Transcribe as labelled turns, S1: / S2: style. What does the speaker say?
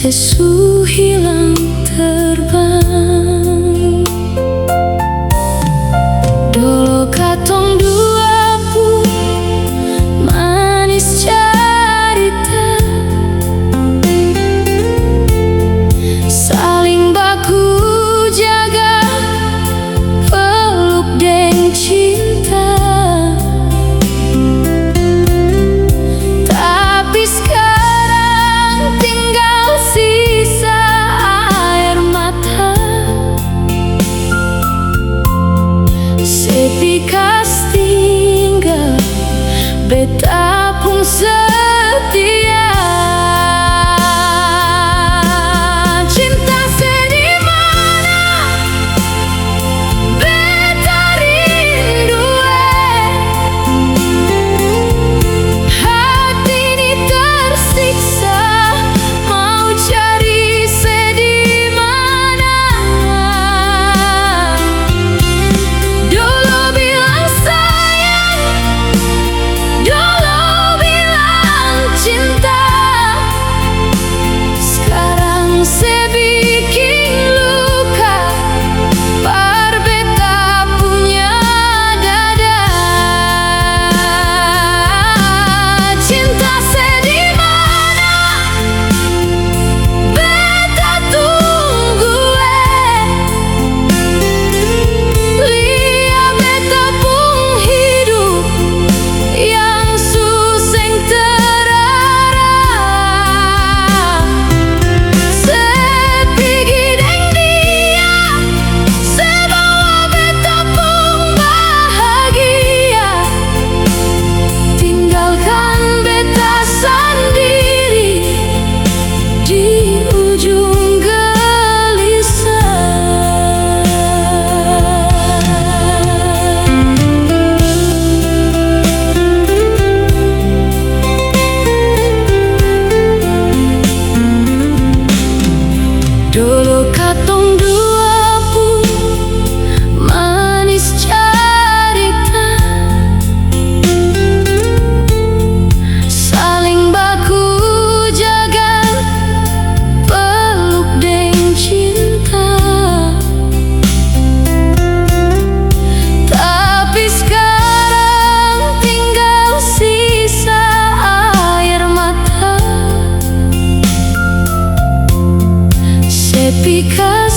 S1: sesu hilang terbang. Dulu katong dua pun manis carita, saling baku jaga, peluk deng cinta. Tapi sekarang tinggal sisa air mata, sepi kas tinggal beta pun setia. Cinta sedimana beta rindu, hati ini tersiksa mau cari sedimana. Dulu bilang sayang, dulu bilang cinta, sekarang sebikin luka par beta punya dada. Cinta sedimana beta tunggu, lia beta pun hidup yang suseng terarah. Sepi gideng dia, sebawa beta pun bahagia, tinggalkan beta sendiri di ujung gelisah. Dulu katong dua pun manis carita, saling baku jaga, peluk deng cinta. Tapi sekarang tinggal sisa air mata, sepi kas